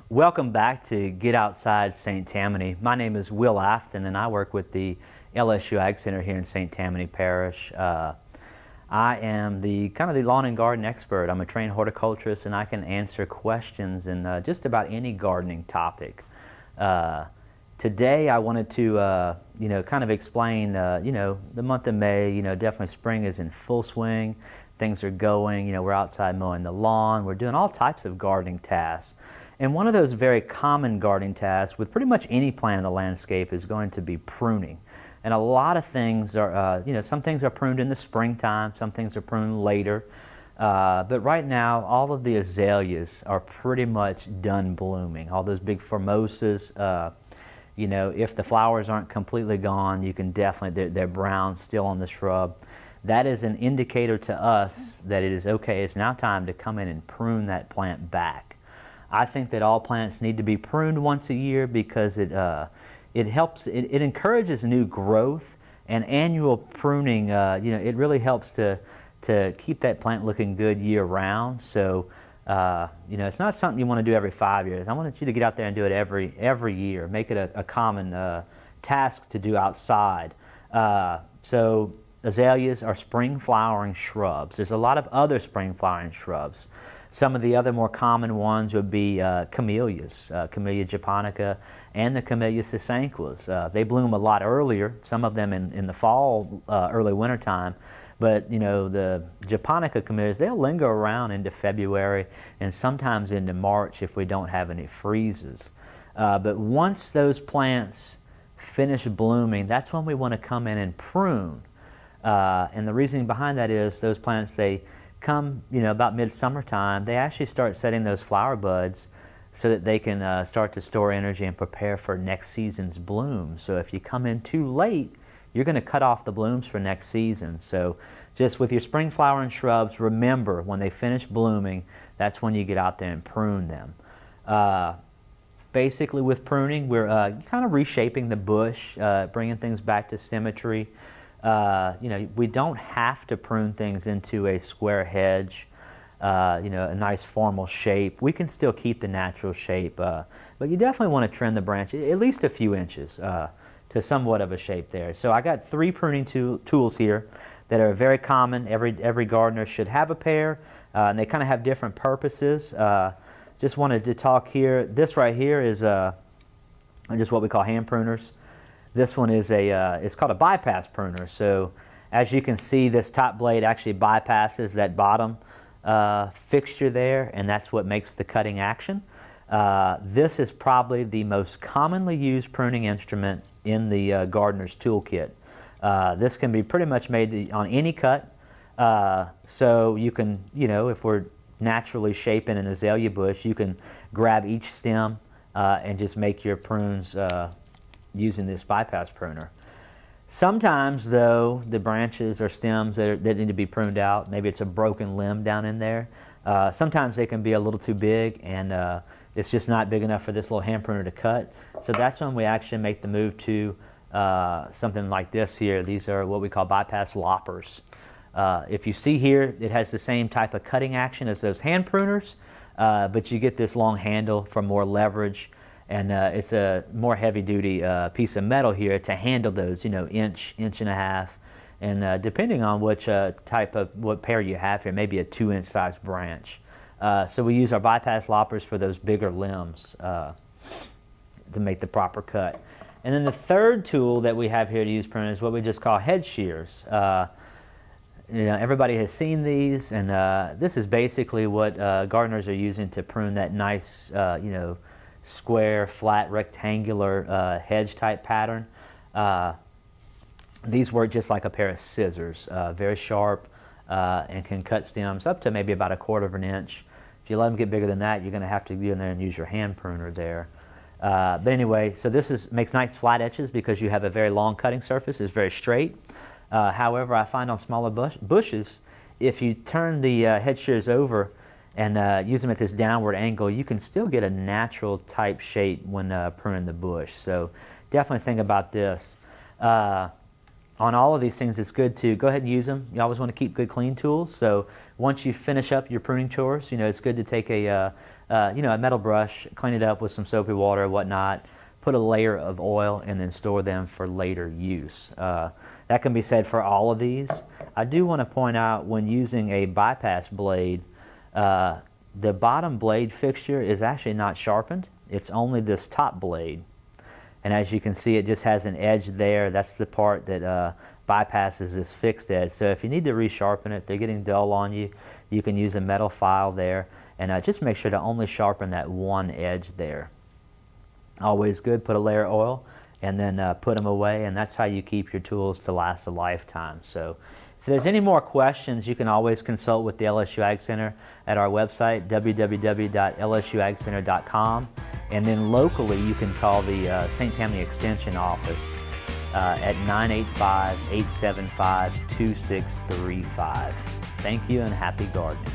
Welcome back to Get Outside St. Tammany. My name is Will Afton and I work with the LSU Ag Center here in St. Tammany Parish. I am the lawn and garden expert. I'm a trained horticulturist and I can answer questions in just about any gardening topic. Today I wanted to explain the month of May. Definitely spring is in full swing. Things are going, we're outside mowing the lawn. We're doing all types of gardening tasks. And one of those very common gardening tasks with pretty much any plant in the landscape is going to be pruning. And a lot of things are, some things are pruned in the springtime, some things are pruned later. But right now, all of the azaleas are pretty much done blooming. All those big formosas, if the flowers aren't completely gone, you can definitely, they're brown still on the shrub. That is an indicator to us that it is okay, it's now time to come in and prune that plant back. I think that all plants need to be pruned once a year because it helps, it encourages new growth, and annual pruning, it really helps to keep that plant looking good year round. So, it's not something you want to do every 5 years. I want you to get out there and do it every year. Make it a common task to do outside. So azaleas are spring flowering shrubs. There's a lot of other spring flowering shrubs. Some of the other more common ones would be camellias, Camellia japonica, and the Camellia sasanquas. They bloom a lot earlier, some of them in the fall, early winter time. But, the japonica camellias, they'll linger around into February and sometimes into March if we don't have any freezes. But once those plants finish blooming, that's when we want to come in and prune. And the reasoning behind that is those plants, they come, about midsummer time, they actually start setting those flower buds so that they can start to store energy and prepare for next season's bloom. So if you come in too late, you're going to cut off the blooms for next season. So just with your spring flowering shrubs, remember when they finish blooming, that's when you get out there and prune them. Basically with pruning, we're kind of reshaping the bush, bringing things back to symmetry. We don't have to prune things into a square hedge, a nice formal shape. We can still keep the natural shape, but you definitely want to trim the branch at least a few inches to somewhat of a shape there. So I got 3 pruning tools here that are very common. Every gardener should have a pair, and they kind of have different purposes. Just wanted to talk here. This right here is just what we call hand pruners. This one is it's called a bypass pruner. So as you can see, this top blade actually bypasses that bottom fixture there, and that's what makes the cutting action. This is probably the most commonly used pruning instrument in the gardener's toolkit. This can be pretty much made on any cut. So you can, if we're naturally shaping an azalea bush, you can grab each stem and just make your prunes using this bypass pruner. Sometimes, though, the branches or stems that need to be pruned out, maybe it's a broken limb down in there, sometimes they can be a little too big and it's just not big enough for this little hand pruner to cut. So that's when we actually make the move to something like this here. These are what we call bypass loppers. If you see here, it has the same type of cutting action as those hand pruners, but you get this long handle for more leverage. And it's a more heavy-duty piece of metal here to handle those, inch and a half. And depending on which what pair you have here, maybe a 2-inch size branch. So we use our bypass loppers for those bigger limbs to make the proper cut. And then the third tool that we have here to use prune is what we just call head shears. Everybody has seen these, and this is basically what gardeners are using to prune that nice, square, flat, rectangular hedge type pattern. These work just like a pair of scissors, very sharp, and can cut stems up to maybe about 1/4 of an inch. If you let them get bigger than that, you're going to have to go in there and use your hand pruner there. But anyway, so this makes nice flat edges because you have a very long cutting surface. It's very straight. However, I find on smaller bushes, if you turn the head shears over and use them at this downward angle, you can still get a natural type shape when pruning the bush. So definitely think about this. On all of these things, it's good to go ahead and use them. You always want to keep good clean tools. So once you finish up your pruning chores, it's good to take a a metal brush, clean it up with some soapy water or whatnot, put a layer of oil, and then store them for later use. That can be said for all of these. I do want to point out, when using a bypass blade, the bottom blade fixture is actually not sharpened. It's only this top blade. And as you can see, it just has an edge there. That's the part that bypasses this fixed edge. So if you need to resharpen it, if they're getting dull on you, you can use a metal file there. And just make sure to only sharpen that one edge there. Always good, put a layer of oil and then put them away, and that's how you keep your tools to last a lifetime. So if there's any more questions, you can always consult with the LSU Ag Center at our website, www.lsuagcenter.com. And then locally, you can call the St. Tammany Extension office at 985-875-2635. Thank you and happy gardening.